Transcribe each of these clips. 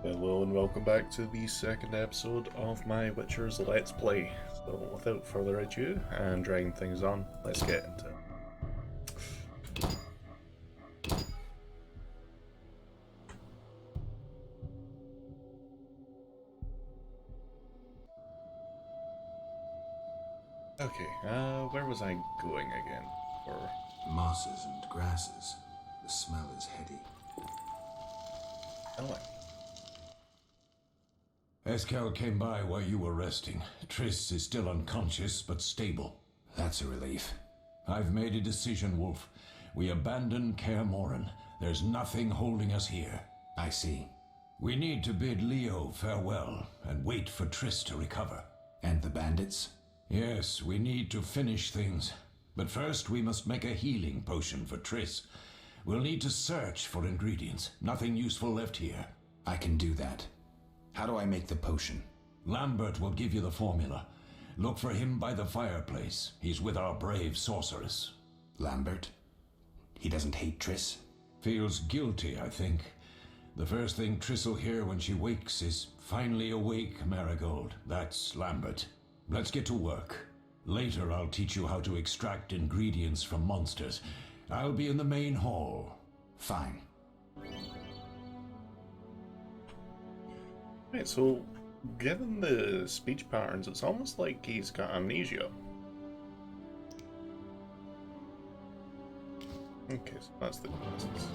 Hello and welcome back to the second episode of my Witcher's Let's Play. So without further ado and dragging things on, let's get into it. Okay, where was I going again? Or Mosses and grasses. The smell is heady. oh, Eskel came by while you were resting. Triss is still unconscious, but stable. That's a relief. I've made a decision, Wolf. We abandon Kaer Morhen. There's nothing holding us here. I see. We need to bid Leo farewell and wait for Triss to recover. And the bandits? Yes, we need to finish things. But first we must make a healing potion for Triss. We'll need to search for ingredients. Nothing useful left here. I can do that. How do I make the potion? Lambert will give you the formula. Look for him by the fireplace. He's with our brave sorceress. Lambert? He doesn't hate Triss? Feels guilty, I think. The first thing Triss will hear when she wakes is, "Finally awake, Marigold." That's Lambert. Let's get to work. Later I'll teach you how to extract ingredients from monsters. I'll be in the main hall. Fine. right, so given the speech patterns, it's almost like he's got amnesia. Okay, so that's the glasses.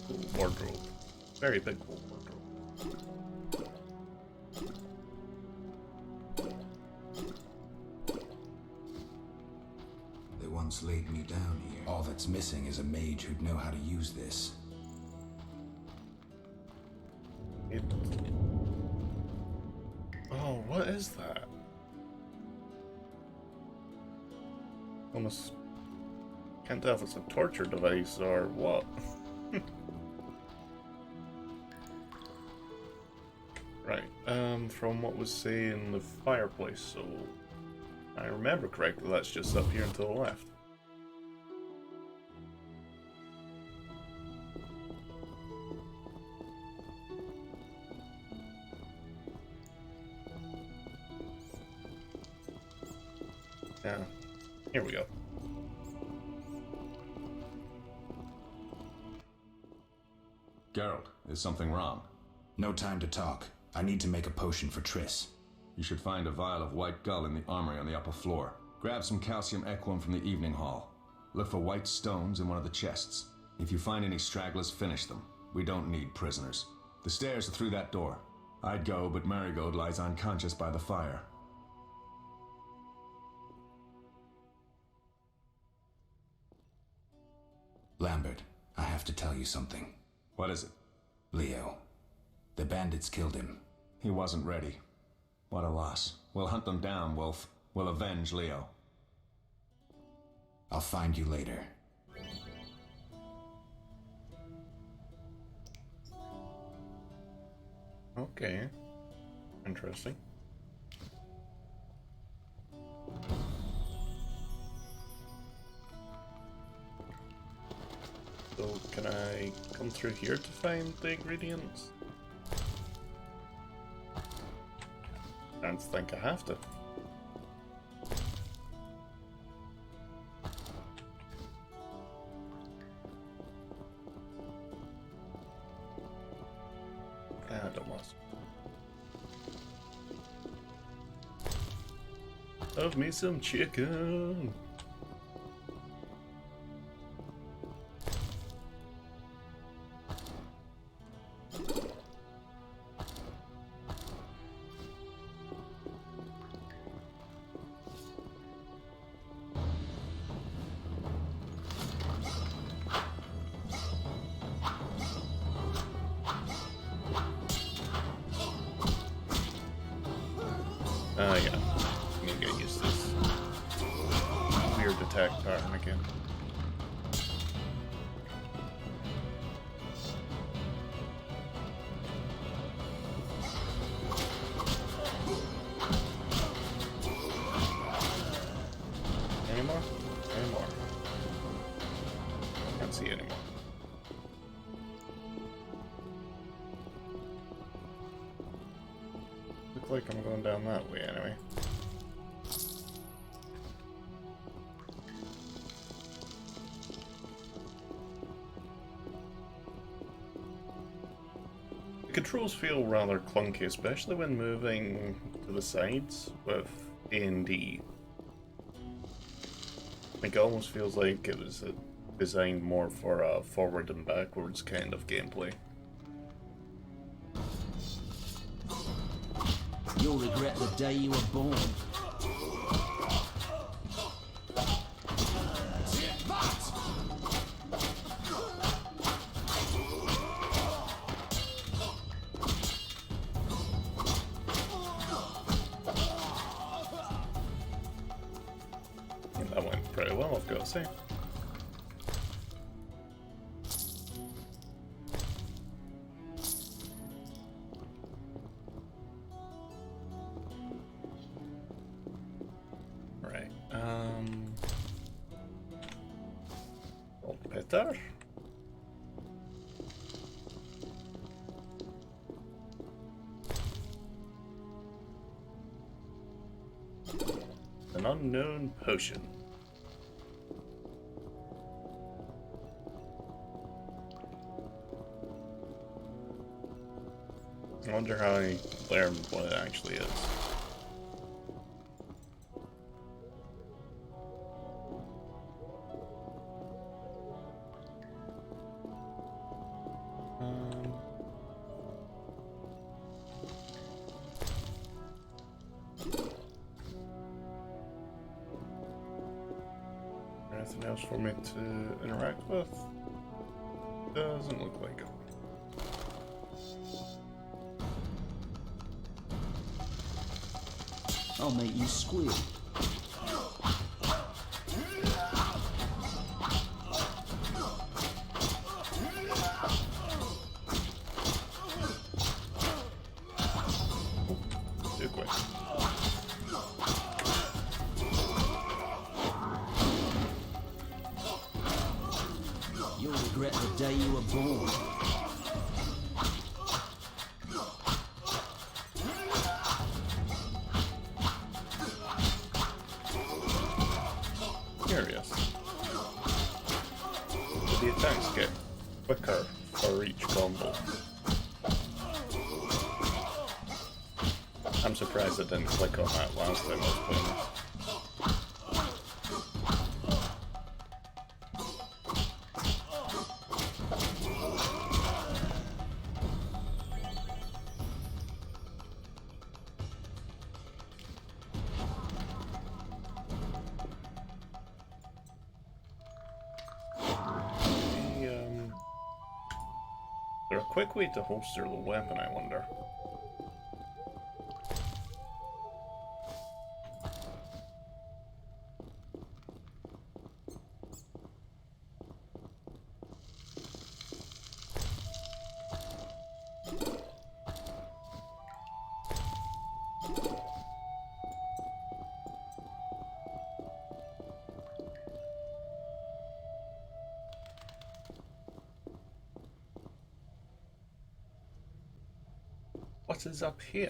Cool wardrobe. Very big cool wardrobe. They once laid me down here. All that's missing is a mage who'd know how to use this. Oh, what is that? Almost can't tell if it's a torture device or what. Right, from what was saying the fireplace, so I remember correctly, that's just up here and to the left. Yeah, here we go. Geralt, is something wrong? No time to talk. I need to make a potion for Triss. You should find a vial of white gull in the armory on the upper floor. Grab some calcium equum from the evening hall. Look for white stones in one of the chests. If you find any stragglers, finish them. We don't need prisoners. The stairs are through that door. I'd go, but Marigold lies unconscious by the fire. Lambert, I have to tell you something. What is it? Leo. The bandits killed him. He wasn't ready. What a loss. We'll hunt them down, Wolf. We'll avenge Leo. I'll find you later. Okay, interesting. So, can I come through here to find the ingredients? I don't think I have to. I don't want. Love me some chicken. Yeah. I'm gonna get used to this weird attack pattern again. Any more? Any more? Can't see anymore. like I'm going down that way anyway. The controls feel rather clunky, especially when moving to the sides with A and D. Like, it almost feels like it was designed more for a forward and backwards kind of gameplay. You'll regret the day you were born. And that went pretty well, I've got to say. Right, old Peter. An unknown potion. I wonder how I learned what it actually is. Anything else for me to interact with? Doesn't look like it. I'll make you squeal. Too quick. You'll regret the day you were born. Curious. Do the attacks get quicker for each combo? I'm surprised it didn't click on that last time I was playing it. Is there a quick way to holster the weapon, I wonder? What is up here?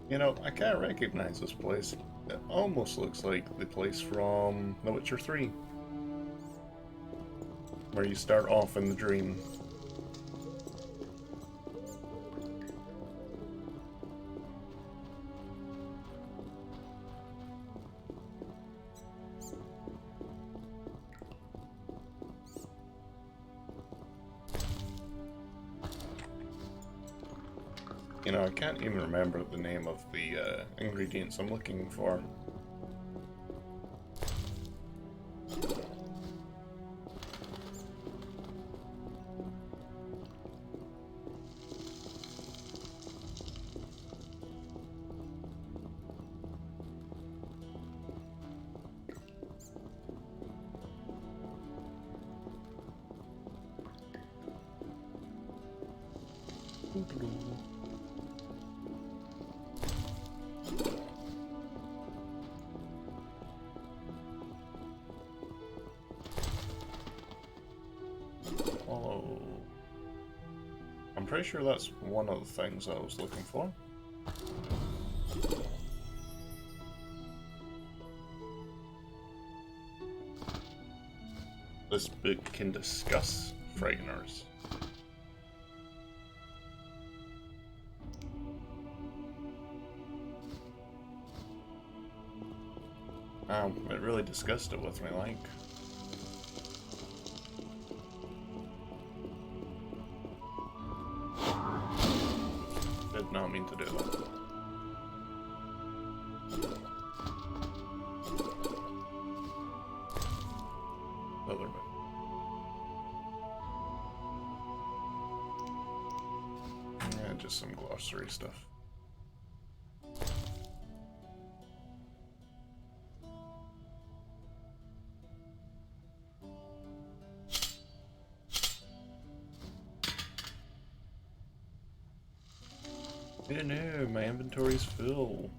You know, I can't recognize this place. It almost looks like the place from The Witcher 3, where you start off in the dream. You know, I can't even remember the name of the ingredients I'm looking for. pretty sure that's one of the things I was looking for. This book can discuss frighteners. It really discussed it with me, like. Did not mean to do that. Other bit. Yeah, just some glossary stuff. Oh no, my inventory's full.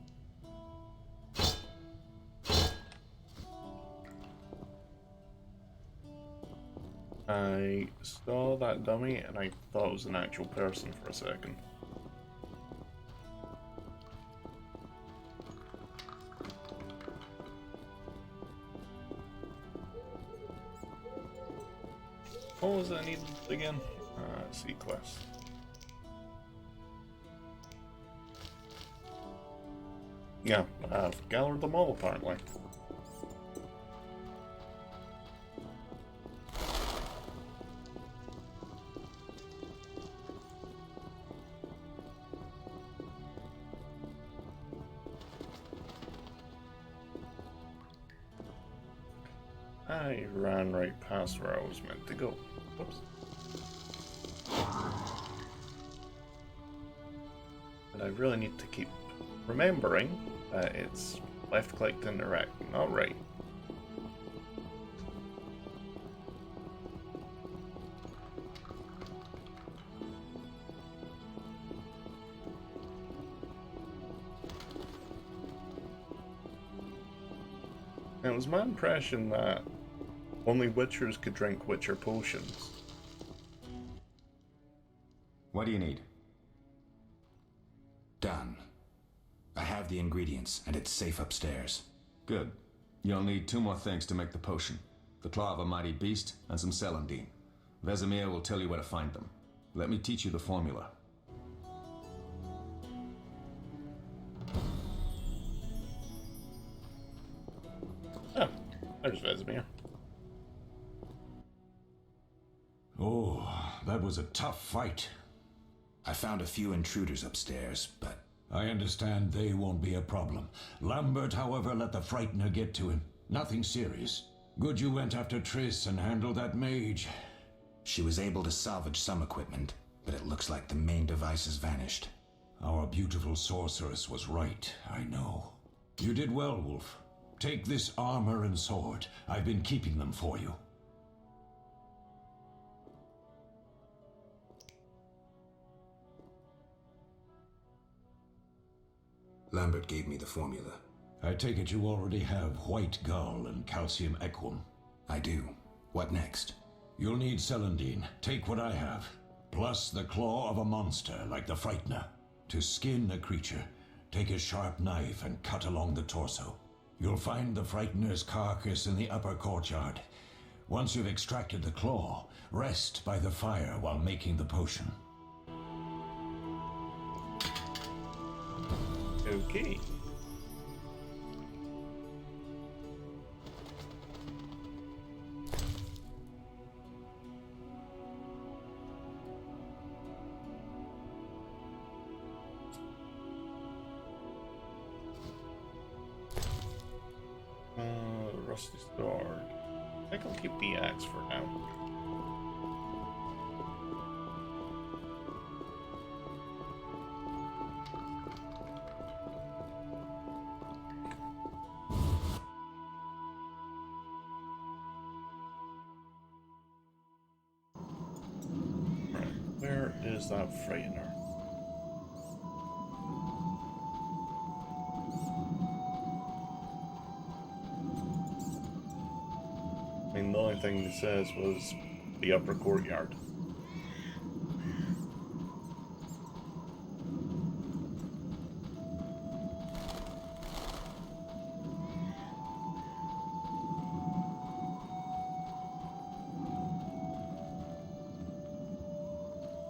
I saw that dummy and I thought it was an actual person for a second. What was I needed again? C-class. Yeah, I've gathered them all apparently. I ran right past where I was meant to go. Whoops. And I really need to keep remembering that it's left click to interact, not right. It was my impression that only Witchers could drink Witcher potions. What do you need? Done. I have the ingredients, and it's safe upstairs. Good. You'll need 2 more things to make the potion. The claw of a mighty beast and some celandine. Vesemir will tell you where to find them. Let me teach you the formula. Oh, there's Vesemir. Oh, that was a tough fight. I found a few intruders upstairs, but I understand they won't be a problem. Lambert, however, let the Frightener get to him. Nothing serious. Good you went after Triss and handled that mage. she was able to salvage some equipment, but it looks like the main device has vanished. Our beautiful sorceress was right, I know. You did well, Wolf. Take this armor and sword. I've been keeping them for you. Lambert gave me the formula. I take it you already have White Gull and Calcium Equum. I do. What next? You'll need Celandine. Take what I have. Plus the claw of a monster like the Frightener. To skin a creature, take a sharp knife and cut along the torso. You'll find the Frightener's carcass in the upper courtyard. Once you've extracted the claw, rest by the fire while making the potion. Okay. Rusty sword. I think I'll keep the axe for now. Where is that Frightener? I mean, the only thing it says was the upper courtyard.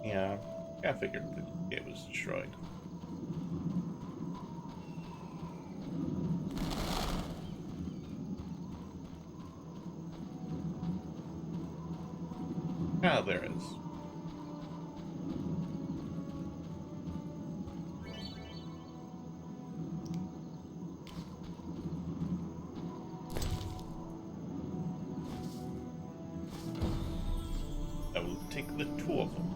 Yeah, I figured the gate was destroyed. Ah, there it is. I will take the two of them.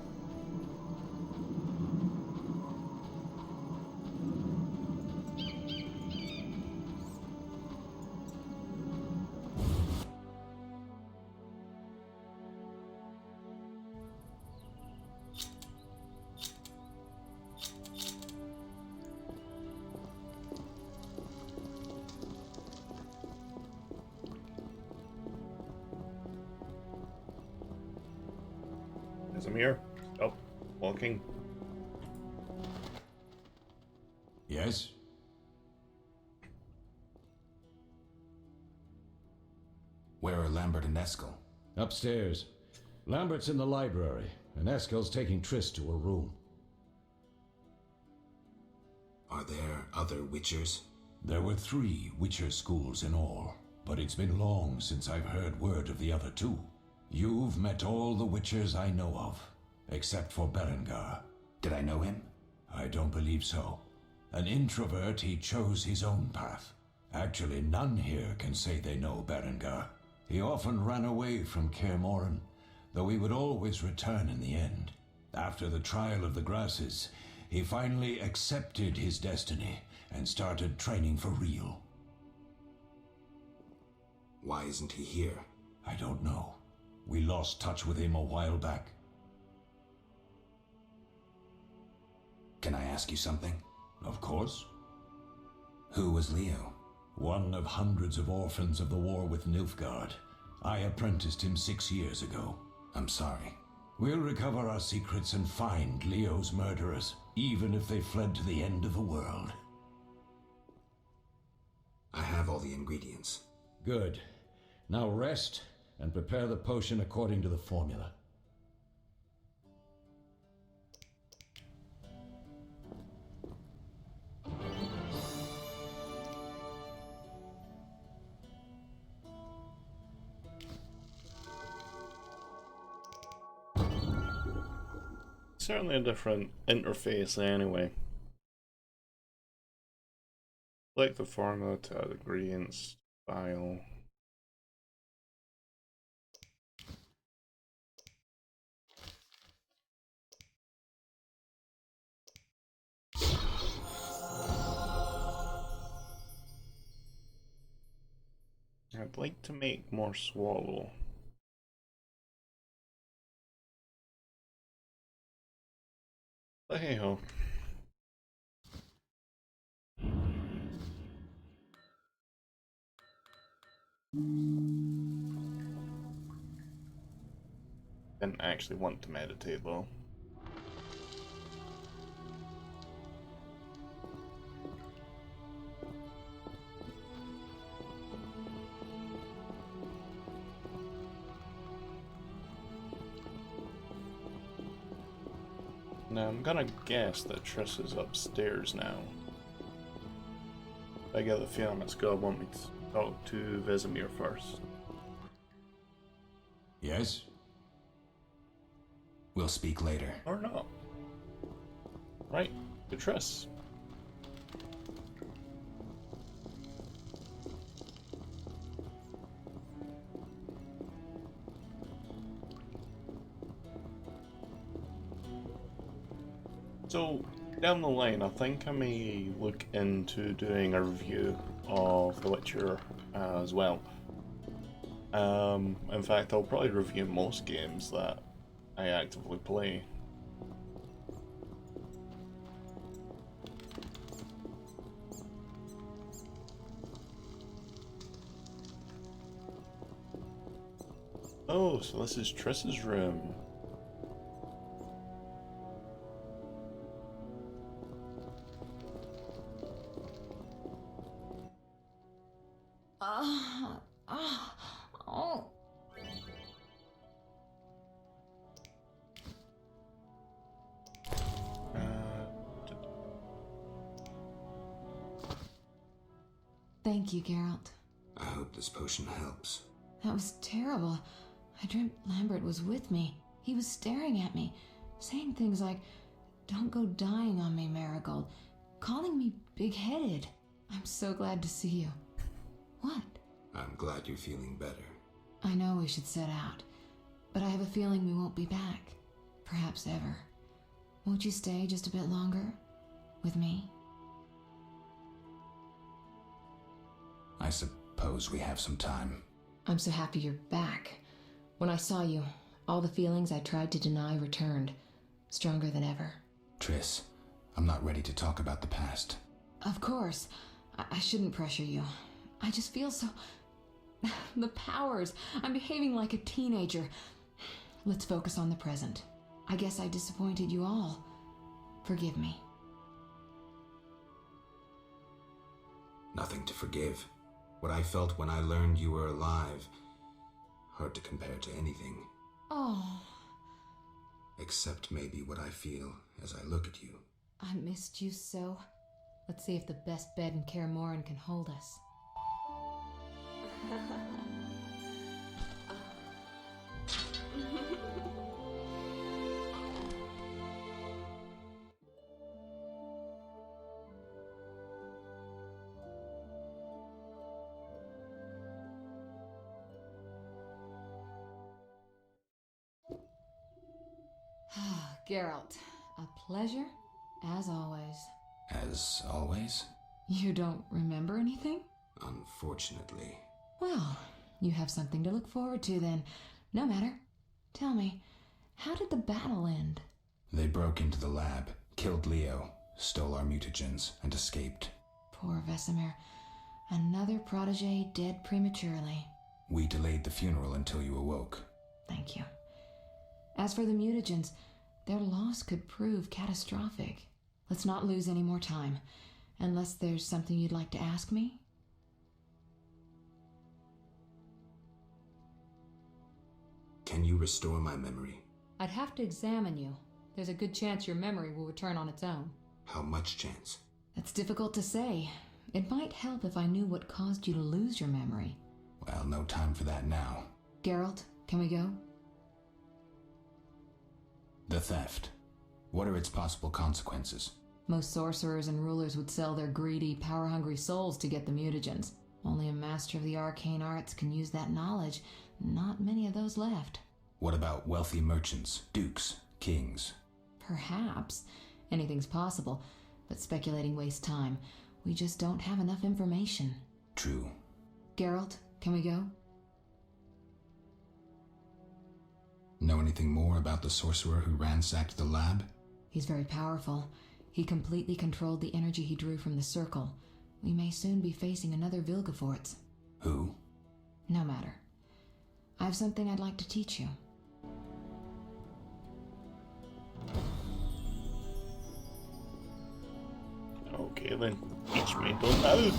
Casimir, stop walking. Yes? Where are Lambert and Eskel? Upstairs. Lambert's in the library, and Eskel's taking Triss to her room. Are there other Witchers? There were 3 Witcher schools in all, but it's been long since I've heard word of the other 2. You've met all the Witchers I know of, except for Berengar. Did I know him? I don't believe so. An introvert, he chose his own path. Actually, none here can say they know Berengar. He often ran away from Kaer Morhen, though he would always return in the end. After the trial of the Grasses, he finally accepted his destiny and started training for real. Why isn't he here? I don't know. We lost touch with him a while back. Can I ask you something? Of course. Who was Leo? One of hundreds of orphans of the war with Nilfgaard. I apprenticed him 6 years ago. I'm sorry. We'll recover our secrets and find Leo's murderers, even if they fled to the end of the world. I have all the ingredients. Good. Now rest and prepare the potion according to the formula. Certainly a different interface anyway. Select the formula to add ingredients, file. I'd like to make more swallow. But hey ho. Didn't actually want to meditate though. Now I'm gonna guess that Triss is upstairs now. I get the feeling it's gonna want me to talk to Vesemir first. Yes? We'll speak later. Or not. Right, to Triss. So, down the line, I think I may look into doing a review of The Witcher as well. In fact, I'll probably review most games that I actively play. Oh, so this is Triss's room. Thank you, Geralt. I hope this potion helps. That was terrible. I dreamt Lambert was with me. He was staring at me, saying things like, "Don't go dying on me, Marigold," calling me big-headed. I'm so glad to see you. What? I'm glad you're feeling better. I know we should set out, but I have a feeling we won't be back. Perhaps ever. Won't you stay just a bit longer? With me? I suppose we have some time. I'm so happy you're back. When I saw you, all the feelings I tried to deny returned, stronger than ever. Triss, I'm not ready to talk about the past. Of course. I shouldn't pressure you. I just feel so... The powers. I'm behaving like a teenager. Let's focus on the present. I guess I disappointed you all. Forgive me. Nothing to forgive. What I felt when I learned you were alive. Hard to compare to anything. Oh, Except maybe what I feel as I look at you. I missed you so. Let's see if the best bed in Kaer Morhen can hold us. Geralt, a pleasure, as always. As always? You don't remember anything? Unfortunately. Well, you have something to look forward to then. No matter. Tell me, how did the battle end? They broke into the lab, killed Leo, stole our mutagens, and escaped. Poor Vesemir. Another protege dead prematurely. We delayed the funeral until you awoke. Thank you. As for the mutagens, their loss could prove catastrophic. Let's not lose any more time. Unless there's something you'd like to ask me? Can you restore my memory? I'd have to examine you. There's a good chance your memory will return on its own. How much chance? That's difficult to say. It might help if I knew what caused you to lose your memory. Well, no time for that now. Geralt, can we go? The theft. What are its possible consequences? Most sorcerers and rulers would sell their greedy, power-hungry souls to get the mutagens. Only a master of the arcane arts can use that knowledge. Not many of those left. What about wealthy merchants, dukes, kings? Perhaps. Anything's possible, but speculating wastes time. We just don't have enough information. True. Geralt, can we go? Know anything more about the sorcerer who ransacked the lab? He's very powerful. He completely controlled the energy he drew from the circle. We may soon be facing another Vilgefortz. Who? No matter. I have something I'd like to teach you. Okay then, teach me. Don't know.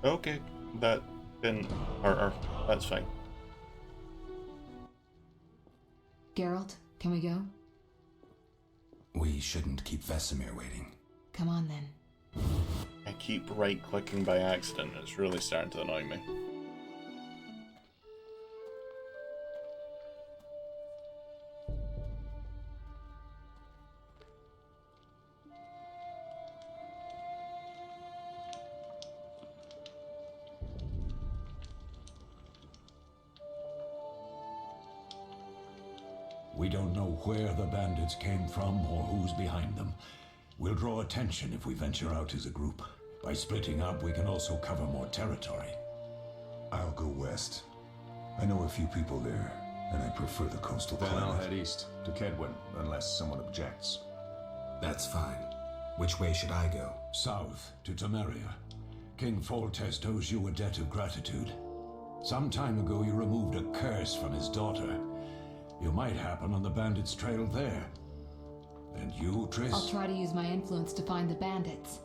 Okay, that didn't hurt her. That's fine. Geralt, can we go? We shouldn't keep Vesemir waiting. Come on then. I keep right-clicking by accident. It's really starting to annoy me. We don't know where the bandits came from or who's behind them. We'll draw attention if we venture out as a group. By splitting up, we can also cover more territory. I'll go west. I know a few people there, and I prefer the coastal Then I'll climate. head east to Kedwin, unless someone objects. That's fine. Which way should I go? South to Temeria. King Foltest owes you a debt of gratitude. Some time ago, you removed a curse from his daughter. You might happen on the bandits' trail there. And you, Triss? I'll try to use my influence to find the bandits.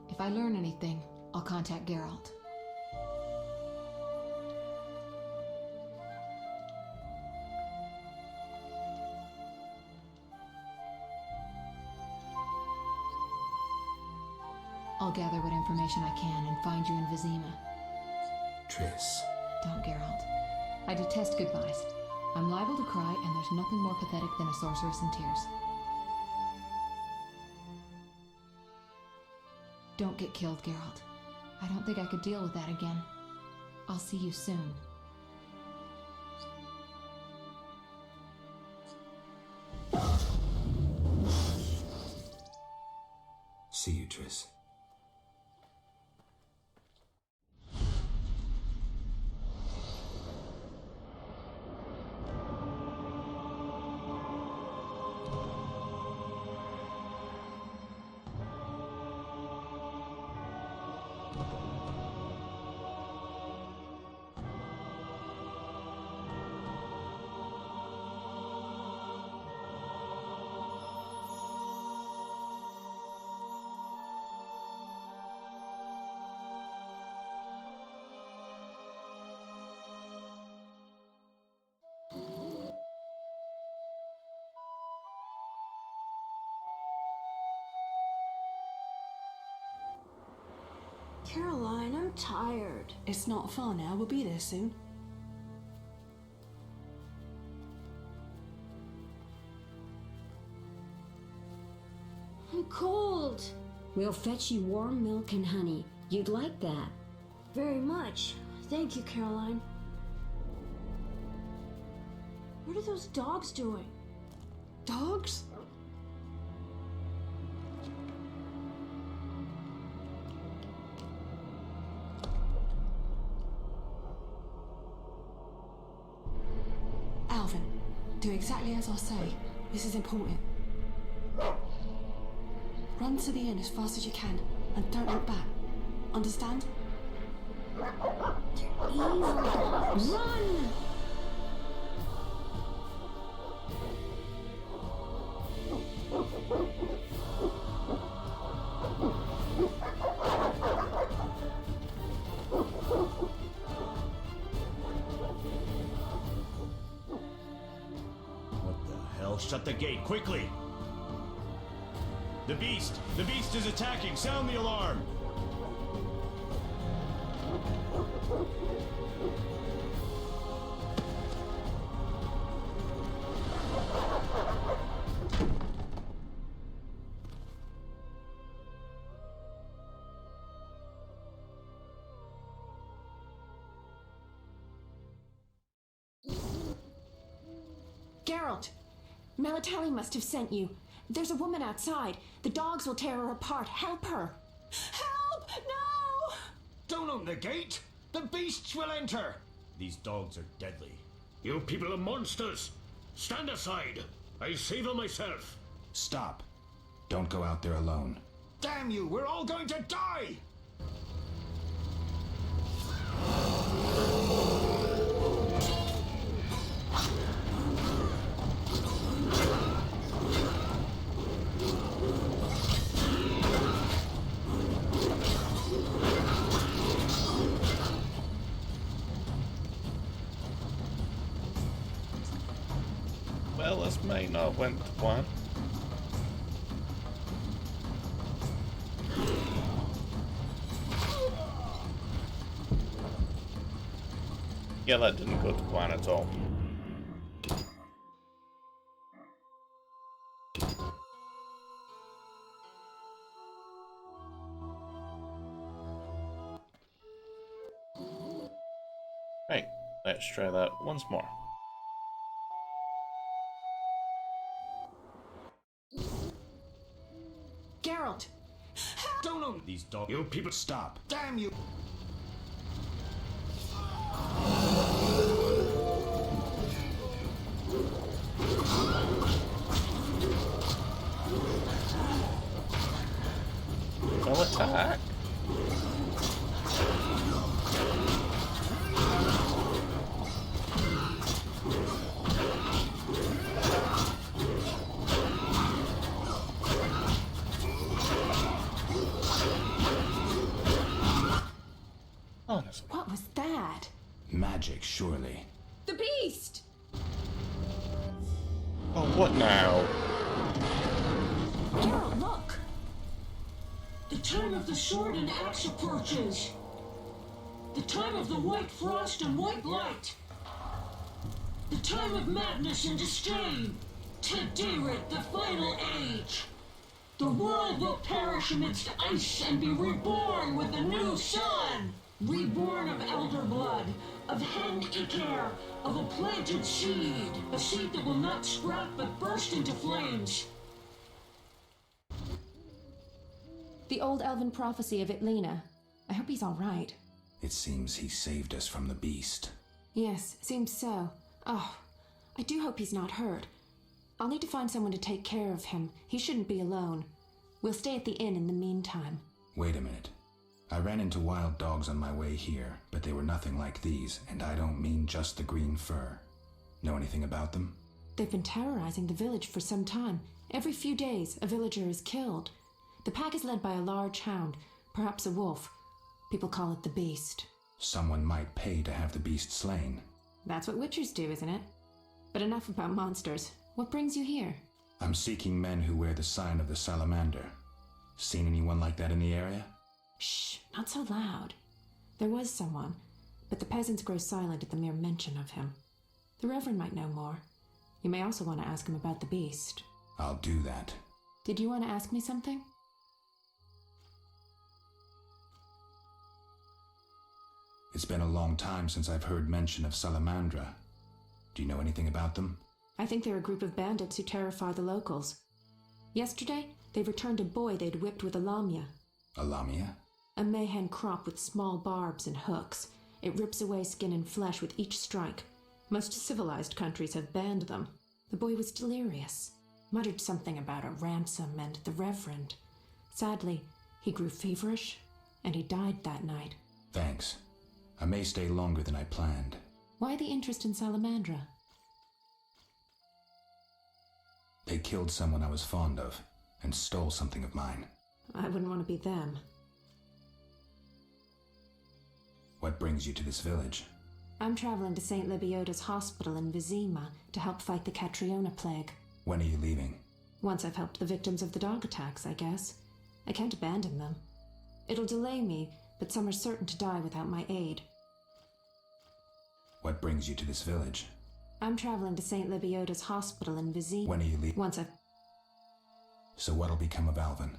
If I learn anything, I'll contact Geralt. I'll I'll gather what information I can and find you in Vizima. Triss. Don't, Geralt. I detest goodbyes. I'm liable to cry, and there's nothing more pathetic than a sorceress in tears. Don't get killed, Geralt. I don't think I could deal with that again. I'll see you soon. See you, Triss. Caroline, I'm tired. It's not far now. We'll be there soon. I'm cold. We'll fetch you warm milk and honey. You'd like that. Very much. Thank you, Caroline. What are those dogs doing? Dogs? Alvin, do exactly as I say. This is important. Run to the inn as fast as you can, and don't look back. Understand? Evil dogs. Run! What the hell? Shut the gate, quickly! The beast! The beast is attacking! Sound the alarm! Geralt! Melitele must have sent you. There's a woman outside. The dogs will tear her apart. Help her! Help! No! Don't open the gate! The beasts will enter! These dogs are deadly. You people are monsters! Stand aside! I'll save them myself! Stop. Don't go out there alone. Damn you! We're all going to die! Well, this might not went to plan. Yeah, that didn't go to plan at all. Right, let's try that once more. Geralt! Don't open these dogs. You people Stop. Damn you! Full attack. Honestly. What was that? Magic, surely. The beast! Oh, what now? Geralt, look! The time of the sword and axe approaches. The time of the white frost and white light. The time of madness and disdain. Tedirit, the final age. The world will perish amidst ice and be reborn with the new sun. Reborn of elder blood, of hen Iker, of a planted seed. A seed that will not sprout but burst into flames. The old elven prophecy of Itlena. I hope he's all right. It seems he saved us from the beast. Yes, seems so. Oh, I do hope he's not hurt. I'll need to find someone to take care of him. He shouldn't be alone. We'll stay at the inn in the meantime. Wait a minute. I ran into wild dogs on my way here, but they were nothing like these, and I don't mean just the green fur. Know anything about them? They've been terrorizing the village for some time. Every few days, a villager is killed. The pack is led by a large hound, perhaps a wolf. People call it the Beast. Someone might pay to have the beast slain. That's what witchers do, isn't it? But enough about monsters. What brings you here? I'm seeking men who wear the sign of the salamander. Seen anyone like that in the area? Shh, not so loud. There was someone, but the peasants grow silent at the mere mention of him. The Reverend might know more. You may also want to ask him about the beast. I'll do that. Did you want to ask me something? It's been a long time since I've heard mention of Salamandra. Do you know anything about them? I think they're a group of bandits who terrify the locals. Yesterday, they returned a boy they'd whipped with a lamia. A lamia? A mayhen crop with small barbs and hooks. It rips away skin and flesh with each strike. Most civilized countries have banned them. The boy was delirious, muttered something about a ransom and the Reverend. Sadly, he grew feverish, and he died that night. Thanks. I may stay longer than I planned. Why the interest in Salamandra? They killed someone I was fond of, and stole something of mine. I wouldn't want to be them. What brings you to this village? I'm traveling to St. Lebioda's hospital in Vizima to help fight the Catriona plague. When are you leaving? Once I've helped the victims of the dog attacks, I guess. I can't abandon them. It'll delay me, but some are certain to die without my aid. What brings you to this village? I'm traveling to St. Lebioda's hospital in Vizima. When are you leaving? Once I've... So what'll become of Alvin?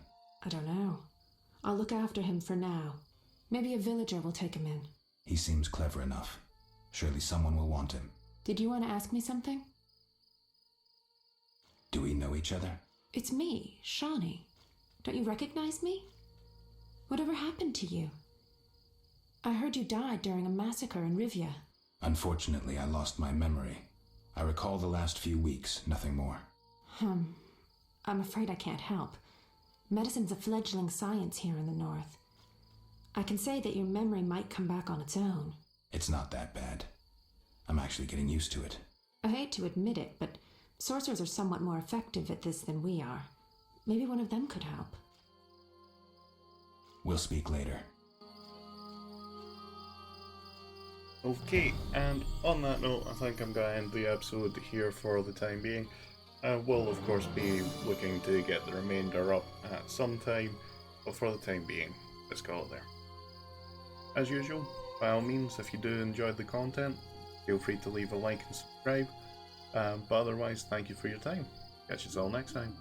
I don't know. I'll look after him for now. Maybe a villager will take him in. He seems clever enough. Surely someone will want him. Did you want to ask me something? Do we know each other? It's me, Shawnee. Don't you recognize me? Whatever happened to you? I heard you died during a massacre in Rivia. Unfortunately, I lost my memory. I recall the last few weeks, nothing more. I'm afraid I can't help. Medicine's a fledgling science here in the north. I can say that your memory might come back on its own. It's not that bad. I'm actually getting used to it. I hate to admit it, but sorcerers are somewhat more effective at this than we are. Maybe one of them could help. We'll speak later. Okay, and on that note, I think I'm going to end the episode here for the time being. I will, of course, be looking to get the remainder up at some time, but for the time being, let's call it there. As usual, by all means, if you do enjoy the content, feel free to leave a like and subscribe. But otherwise, thank you for your time. Catch you all next time.